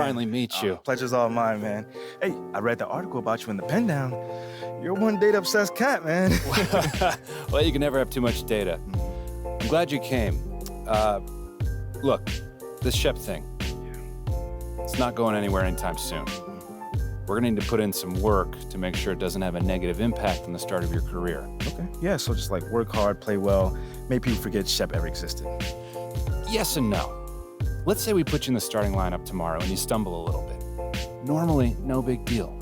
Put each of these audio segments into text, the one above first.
finally meet you. Pleasure's all mine, man. Hey, I read the article about you in the pen down. You're one data-obsessed cat, man. Well, you can never have too much data. I'm glad you came. Look, this Shep thing, it's not going anywhere anytime soon. We're gonna need to put in some work to make sure it doesn't have a negative impact on the start of your career. Okay, yeah, so just like work hard, play well, make people forget Shep ever existed. Yes and no. Let's say we put you in the starting lineup tomorrow and you stumble a little bit. Normally, no big deal.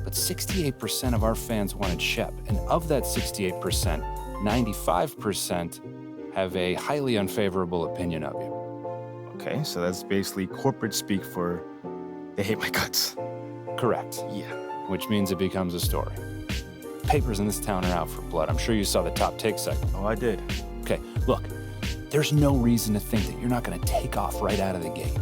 But 68% of our fans wanted Shep, and of that 68%, 95% have a highly unfavorable opinion of you. Okay, so that's basically corporate speak for they hate my guts. Correct. Yeah. Which means it becomes a story. Papers in this town are out for blood. I'm sure you saw the top take segment. Oh, I did. Okay, look, there's no reason to think that you're not going to take off right out of the gate.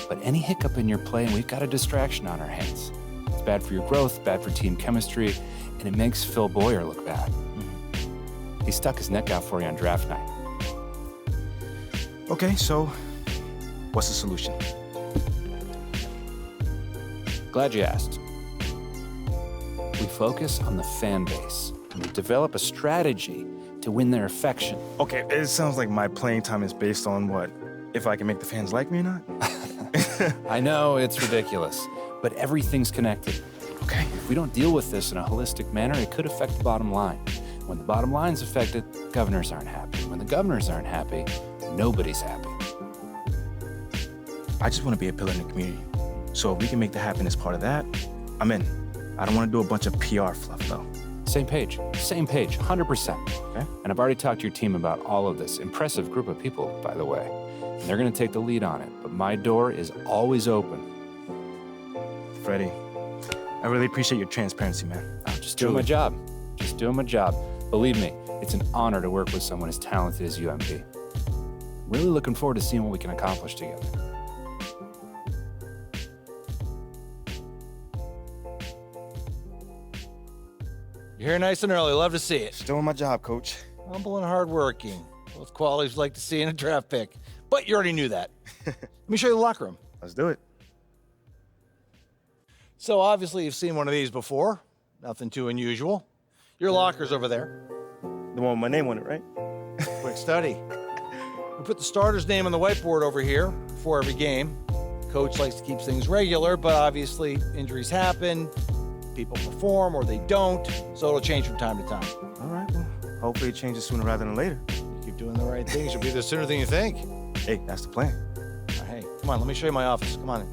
But any hiccup in your play, and we've got a distraction on our hands. It's bad for your growth, bad for team chemistry, and it makes Phil Boyer look bad. He stuck his neck out for you on draft night. Okay, so what's the solution? Glad you asked. We focus on the fan base. We develop a strategy to win their affection. Okay, it sounds like my playing time is based on what? If I can make the fans like me or not? I know, it's ridiculous, but everything's connected. Okay. If we don't deal with this in a holistic manner, it could affect the bottom line. When the bottom line's affected, governors aren't happy. When the governors aren't happy, nobody's happy. I just want to be a pillar in the community. So if we can make that happen as part of that, I'm in. I don't want to do a bunch of PR fluff, though. Same page, 100%. Okay. And I've already talked to your team about all of this. Impressive group of people, by the way. And they're going to take the lead on it, but my door is always open. Freddie, I really appreciate your transparency, man. I'm just doing my job. Just doing my job. Believe me, it's an honor to work with someone as talented as you, MP. Really looking forward to seeing what we can accomplish together. You're here nice and early. Love to see it. Just doing my job, Coach. Humble and hardworking. Both qualities we like to see in a draft pick. But you already knew that. Let me show you the locker room. Let's do it. So obviously you've seen one of these before. Nothing too unusual. Your locker's over there. The one with my name on it, right? Quick study. We put the starter's name on the whiteboard over here before every game. Coach likes to keep things regular, but obviously injuries happen. People perform or they don't, so it'll change from time to time. All right, well, hopefully it changes sooner rather than later. You keep doing the right things, you'll be there sooner than you think. Hey, that's the plan. Hey, come on, let me show you my office. Come on in.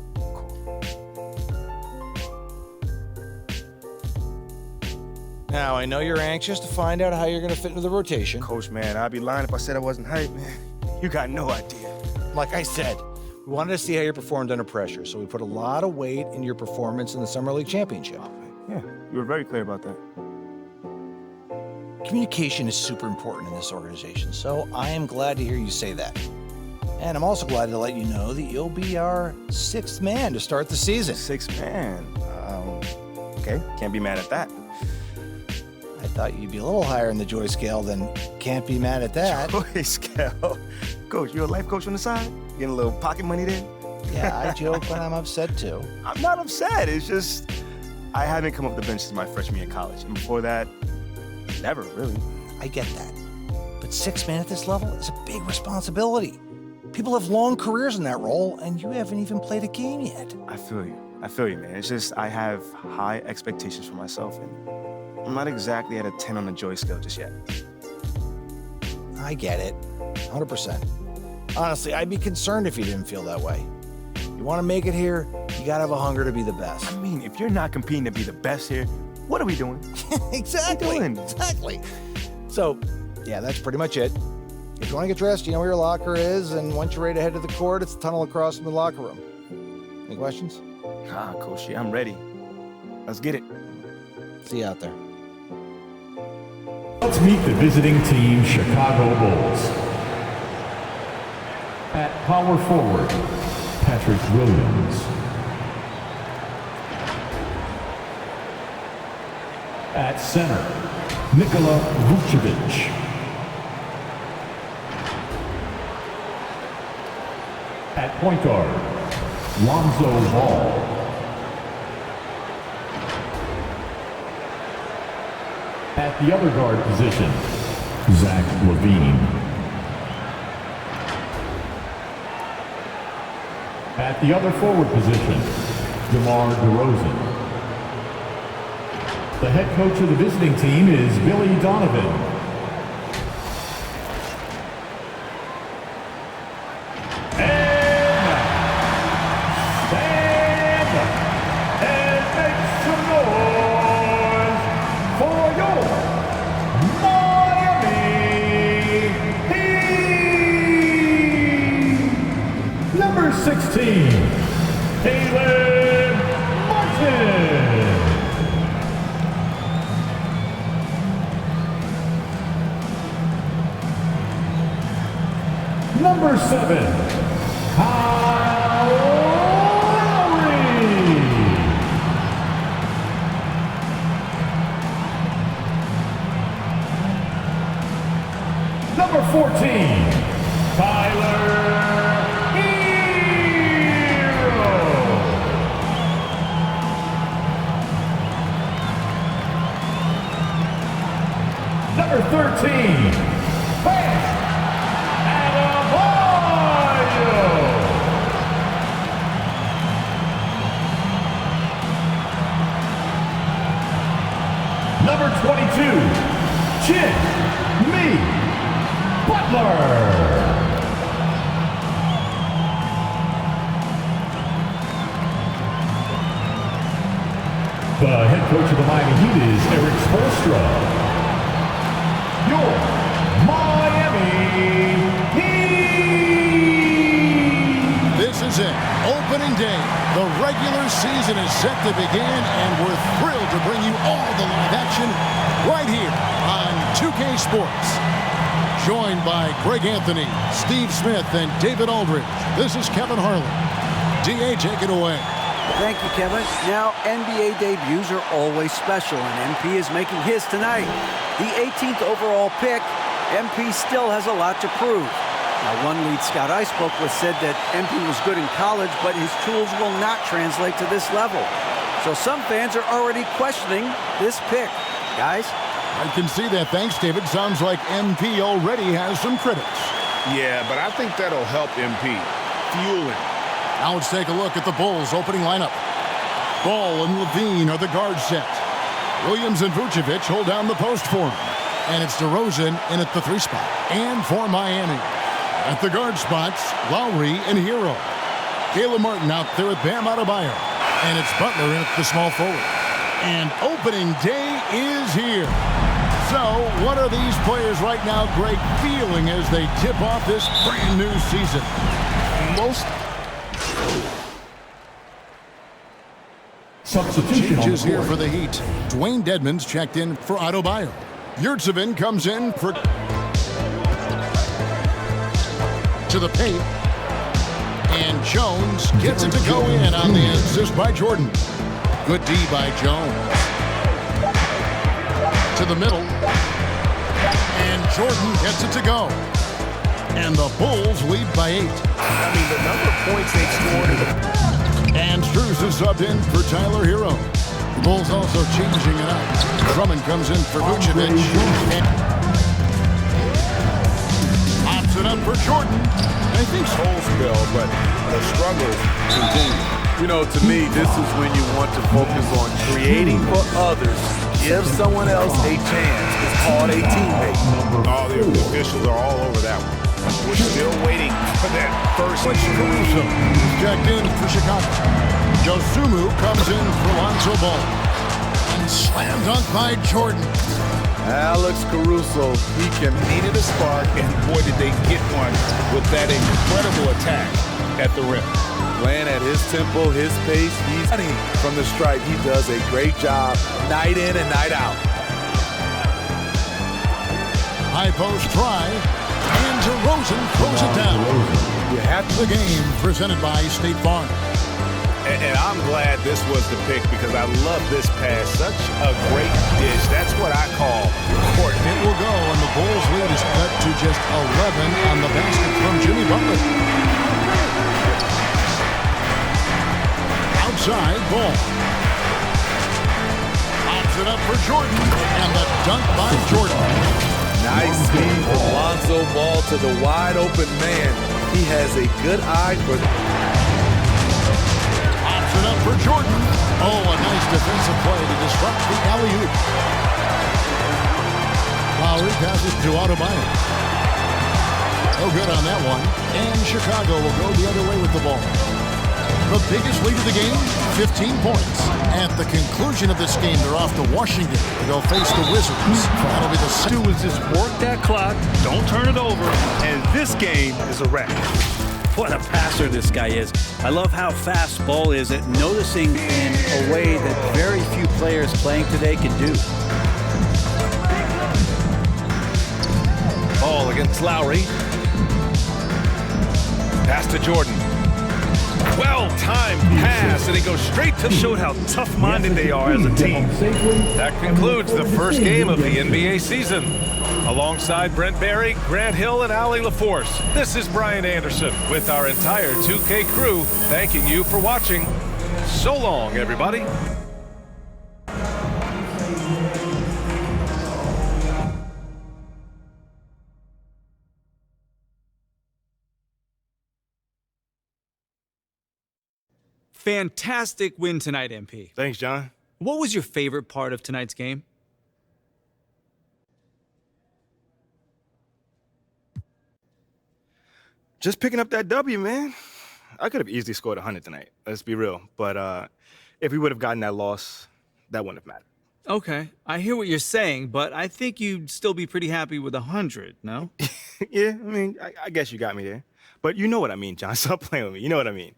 Now, I know you're anxious to find out how you're going to fit into the rotation. Coach, man, I'd be lying if I said I wasn't hyped, man. You got no idea. Like I said, we wanted to see how you performed under pressure, so we put a lot of weight in your performance in the Summer League Championship. Yeah, you were very clear about that. Communication is super important in this organization, so I am glad to hear you say that. And I'm also glad to let you know that you'll be our sixth man to start the season. Sixth man. Okay, can't be mad at that. I thought you'd be a little higher in the joy scale than can't be mad at that. Joy scale. Coach, you a life coach on the side? Getting a little pocket money there? Yeah, I joke when I'm upset too. I'm not upset. It's just I haven't come off the bench since my freshman year of college. And before that, never really. I get that. But sixth man at this level is a big responsibility. People have long careers in that role, and you haven't even played a game yet. I feel you, man. It's just I have high expectations for myself, and I'm not exactly at a 10 on the joy scale just yet. I get it, 100%. Honestly, I'd be concerned if you didn't feel that way. You want to make it here, you gotta have a hunger to be the best. I mean, if you're not competing to be the best here, what are we doing? Exactly. What are we doing? Exactly. So, yeah, that's pretty much it. If you want to get dressed, you know where your locker is, and once you're ready to head to the court, it's the tunnel across from the locker room. Any questions? Coach, I'm ready. Let's get it. See you out there. Let's meet the visiting team, Chicago Bulls. At power forward, Patrick Williams. At center, Nikola Vucevic. At point guard, Lonzo Ball. At the other guard position, Zach LaVine. At the other forward position, DeMar DeRozan. The head coach of the visiting team is Billy Donovan. Number 16, Caleb Martin. Number 7, Kyle Lowry. Number 14, Tyler Number 13, Bam Adebayo. Number 22, Jimmy Butler. The head coach of the Miami Heat is Eric Spoelstra. Your Miami Heat. This is it. Opening day. The regular season is set to begin, and we're thrilled to bring you all the live action right here on 2K Sports. Joined by Greg Anthony, Steve Smith, and David Aldridge. This is Kevin Harlan. DA, take it away. Thank you, Kevin. Now, NBA debuts are always special, and MP is making his tonight. The 18th overall pick, MP still has a lot to prove. Now, one lead scout I spoke with said that MP was good in college, but his tools will not translate to this level. So some fans are already questioning this pick. Guys? I can see that. Thanks, David. Sounds like MP already has some critics. Yeah, but I think that'll help MP. Fuel him. Now let's take a look at the Bulls' opening lineup. Ball and LaVine are the guard set. Williams and Vucevic hold down the post for him. And it's DeRozan in at the 3 spot. And for Miami, at the guard spots, Lowry and Hero. Caleb Martin out there with Bam Adebayo. And it's Butler in at the small forward. And opening day is here. So, what are these players right now, Greg, feeling as they tip off this brand new season? Substitution changes here for the Heat. Dwayne Dedmon's checked in for Adebayo. Yurtsevin comes in for to the paint. And Jones gets it to go in on the assist by Jordan. Good D by Jones. To the middle. And Jordan gets it to go. And the Bulls lead by 8. I mean, the number of points they've scored. And Struz is subbed in for Tyler Hero. The Bulls also changing it up. Drummond comes in for Vucevic. Pops it up for Jordan. I think whole spell, but the struggles continue. You know, to me, this is when you want to focus on creating for others. Give someone else a chance. It's called a teammate. All the officials are all over that one. We're still waiting for that first. Caruso checked in for Chicago. Josumu comes in for Lonzo Ball. And slam dunk by Jordan. Alex Caruso, he needed a spark, and boy, did they get one with that incredible attack at the rim. Playing at his tempo, his pace, he's from the stripe. He does a great job night in and night out. High post try. And DeRozan throws it down. You have the game presented by State Farm. And I'm glad this was the pick because I love this pass. Such a great dish. That's what I call court. It will go, and the Bulls lead is cut to just 11 on the basket from Jimmy Butler. side, Ball. Pops it up for Jordan, and the dunk by Jordan. Nice speed from Lonzo Ball to the wide open man. He has a good eye for the... Pops it up for Jordan. Oh, a nice defensive play to disrupt the alley-oop. Lowry passes to Adebayo. No good on that one. And Chicago will go the other way with the ball. The biggest lead of the game, 15 points. At the conclusion of this game, they're off to Washington. They'll face the Wizards. That'll be the Do is just work that clock, don't turn it over, and this game is a wreck. What a passer this guy is. I love how fast Ball is at noticing in a way that very few players playing today can do. Ball against Lowry. Pass to Jordan. Well-timed pass, and he goes straight to... Showed how tough-minded they are as a team. That concludes the first game of the NBA season. Alongside Brent Barry, Grant Hill, and Allie LaForce, this is Brian Anderson with our entire 2K crew thanking you for watching. So long, everybody. Fantastic win tonight, MP. Thanks, John. What was your favorite part of tonight's game? Just picking up that W, man. I could have easily scored 100 tonight. Let's be real. But if we would have gotten that loss, that wouldn't have mattered. Okay, I hear what you're saying, but I think you'd still be pretty happy with 100, no? Yeah, I mean, I guess you got me there. But you know what I mean, John. Stop playing with me. You know what I mean.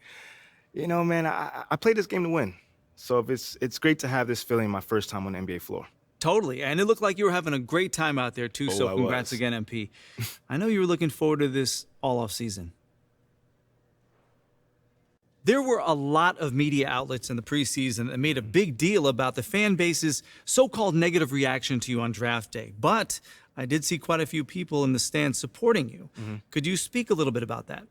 You know, man, I played this game to win. So if it's great to have this feeling my first time on the NBA floor. Totally, and it looked like you were having a great time out there, too, so congrats again, MP. I know you were looking forward to this all off season. There were a lot of media outlets in the preseason that made a big deal about the fan base's so-called negative reaction to you on draft day. But I did see quite a few people in the stands supporting you. Could you speak a little bit about that?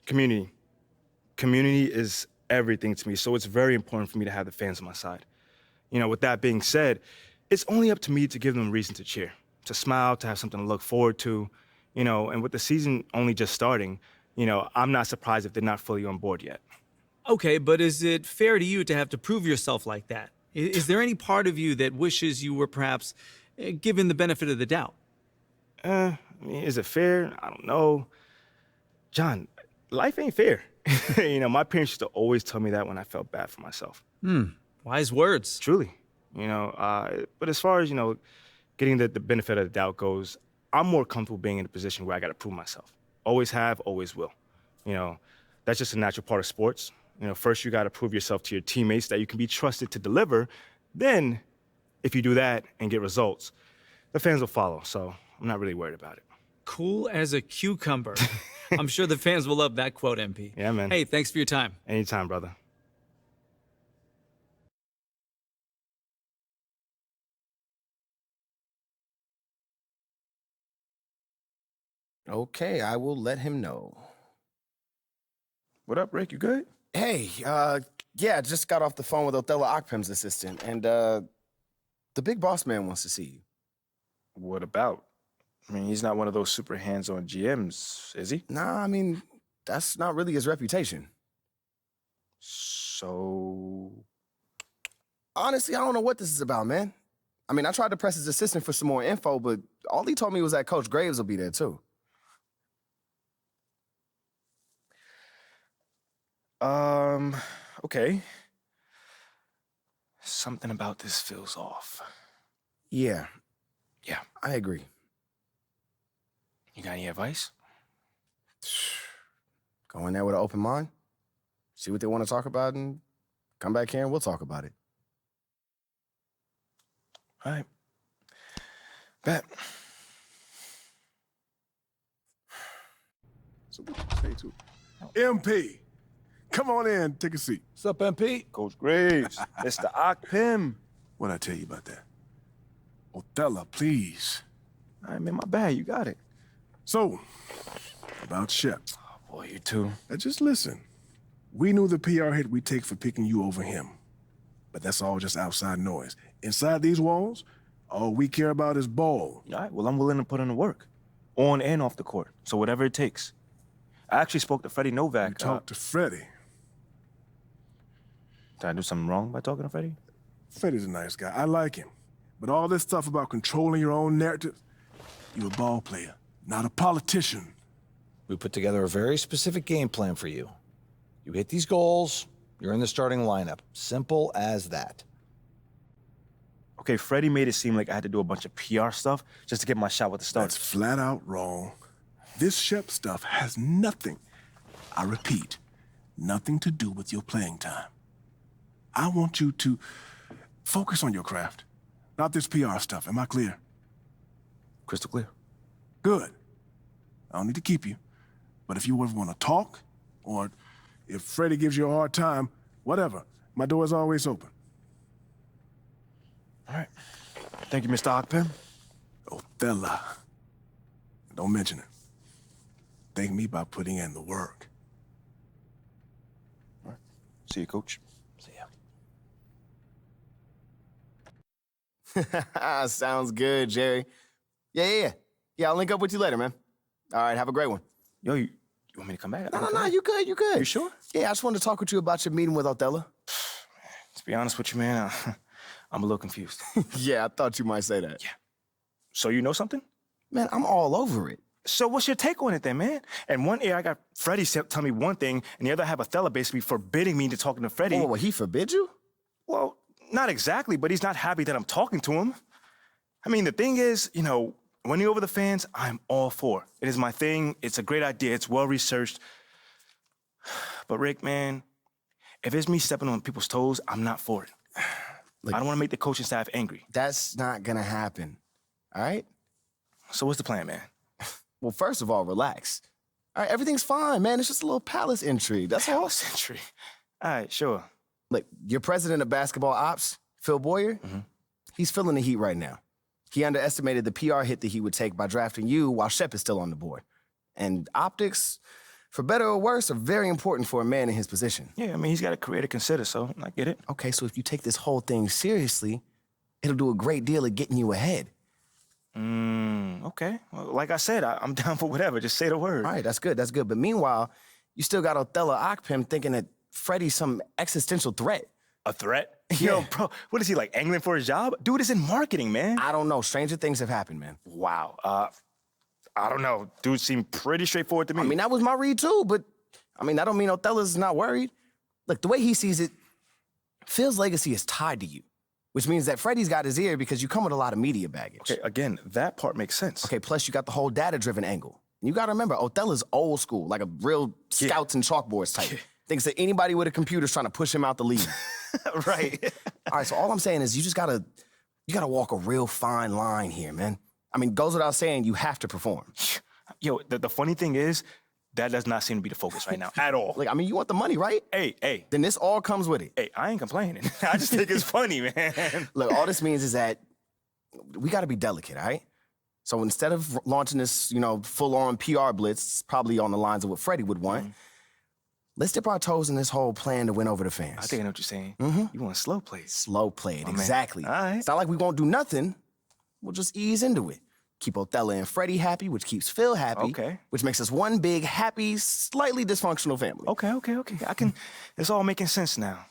Community. Community is everything to me, so it's very important for me to have the fans on my side. You know, with that being said, it's only up to me to give them reason to cheer, to smile, to have something to look forward to, you know, and with the season only just starting, you know, I'm not surprised if they're not fully on board yet. Okay, but is it fair to you to have to prove yourself like that? Is there any part of you that wishes you were perhaps given the benefit of the doubt? I mean, is it fair? I don't know. John, life ain't fair. You know, my parents used to always tell me that when I felt bad for myself. Wise words. Truly. You know, but as far as, you know, getting the benefit of the doubt goes, I'm more comfortable being in a position where I got to prove myself. Always have, always will. You know, that's just a natural part of sports. You know, first you got to prove yourself to your teammates that you can be trusted to deliver. Then, if you do that and get results, the fans will follow. So I'm not really worried about it. Cool as a cucumber. I'm sure the fans will love that quote, MP. Yeah, man. Hey, thanks for your time. Anytime, brother. Okay, I will let him know. What up, Rick? You good? Hey, yeah, just got off the phone with Othello Akpem's assistant, and the big boss man wants to see you. What about? I mean, he's not one of those super hands-on GMs, is he? Nah, I mean, that's not really his reputation. So... Honestly, I don't know what this is about, man. I mean, I tried to press his assistant for some more info, but all he told me was that Coach Graves will be there, too. Okay. Something about this feels off. Yeah. Yeah. I agree. You got any advice? Go in there with an open mind, see what they want to talk about, and come back here and we'll talk about it. All right. Bet. So what you say to MP? Come on in, take a seat. What's up, MP? Coach Graves, Mr. Akpem. What'd I tell you about that? Othello, please. All right, man, my bad. You got it. So, about Shep. Oh, boy, you too. Now just listen. We knew the PR hit we'd take for picking you over him. But that's all just outside noise. Inside these walls, all we care about is ball. All right, well, I'm willing to put in the work. On and off the court. So whatever it takes. I actually spoke to Freddie Novak. You talked to Freddie. Did I do something wrong by talking to Freddie? Freddie's a nice guy. I like him. But all this stuff about controlling your own narrative, you're a ball player, not a politician. We put together a very specific game plan for you. You hit these goals, you're in the starting lineup. Simple as that. Okay, Freddie made it seem like I had to do a bunch of PR stuff just to get my shot with the Stars. That's flat out wrong. This Shep stuff has nothing, I repeat, nothing to do with your playing time. I want you to focus on your craft, not this PR stuff. Am I clear? Crystal clear. Good. I don't need to keep you. But if you ever want to talk, or if Freddie gives you a hard time, whatever, my door is always open. All right. Thank you, Mr. Ockpen. Othello. Don't mention it. Thank me by putting in the work. All right. See you, Coach. See ya. Sounds good, Jerry. Yeah, I'll link up with you later, man. All right, have a great one. Yo, you want me to come back? No, you good. You sure? Yeah, I just wanted to talk with you about your meeting with Othello. To be honest with you, man, I'm a little confused. Yeah, I thought you might say that. Yeah. So you know something? Man, I'm all over it. So what's your take on it then, man? And one ear, I got Freddie tell me one thing, and the other I have Othello basically forbidding me to talking to Freddie. Oh, he forbid you? Well, not exactly, but he's not happy that I'm talking to him. I mean, the thing is, winning over the fans, I'm all for. It is my thing. It's a great idea. It's well-researched. But Rick, man, if it's me stepping on people's toes, I'm not for it. Look, I don't want to make the coaching staff angry. That's not gonna happen, all right? So what's the plan, man? Well, first of all, relax. All right, everything's fine, man. It's just a little palace intrigue, that's all. Palace intrigue? All right, sure. Look, your president of basketball ops, Phil Boyer, he's feeling the heat right now. He underestimated the PR hit that he would take by drafting you while Shep is still on the board. And optics, for better or worse, are very important for a man in his position. Yeah, I mean, he's got a career to consider, so I get it. Okay, so if you take this whole thing seriously, it'll do a great deal of getting you ahead. Okay. Well, like I said, I'm down for whatever. Just say the word. All right, that's good. But meanwhile, you still got Othello Ockpim thinking that Freddie's some existential threat. A threat? Yeah. Yo, bro, what is he, like, angling for his job? Dude is in marketing, man. I don't know. Stranger things have happened, man. Wow. I don't know. Dude seemed pretty straightforward to me. I mean, that was my read, too, but, that don't mean Othello's not worried. Look, the way he sees it, Phil's legacy is tied to you, which means that Freddie's got his ear because you come with a lot of media baggage. Okay, again, that part makes sense. Okay, plus you got the whole data-driven angle. And you got to remember, Othello's old school, like a real scouts and chalkboards type. Thinks that anybody with a computer's trying to push him out the league. Right. All right, so all I'm saying is you gotta walk a real fine line here, man. I mean, goes without saying, you have to perform. Yo, the funny thing is, that does not seem to be the focus right now at all. Like, you want the money, right? Hey. Then this all comes with it. Hey, I ain't complaining. I just think it's funny, man. Look, all this means is that we gotta be delicate, all right? So instead of launching this, full-on PR blitz, probably on the lines of what Freddie would want, let's dip our toes in this whole plan to win over the fans. I think I know what you're saying. You want slow plays. Slow played, exactly. All right. It's not like we won't do nothing. We'll just ease into it. Keep Othello and Freddie happy, which keeps Phil happy. Okay. Which makes us one big, happy, slightly dysfunctional family. Okay. It's all making sense now.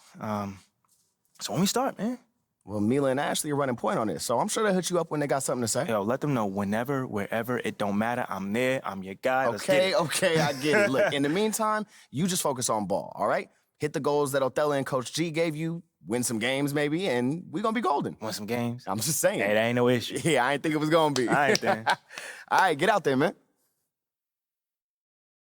So when we start, man? Well, Mila and Ashley are running point on this, so I'm sure they'll hit you up when they got something to say. Yo, let them know whenever, wherever, it don't matter. I'm there. I'm your guy. Let's get it. Okay, I get it. Look, in the meantime, you just focus on ball, all right? Hit the goals that Othello and Coach G gave you, win some games maybe, and we're going to be golden. Win some games? I'm just saying. Hey, that ain't no issue. Yeah, I ain't think it was going to be. All right, then. All right, get out there, man.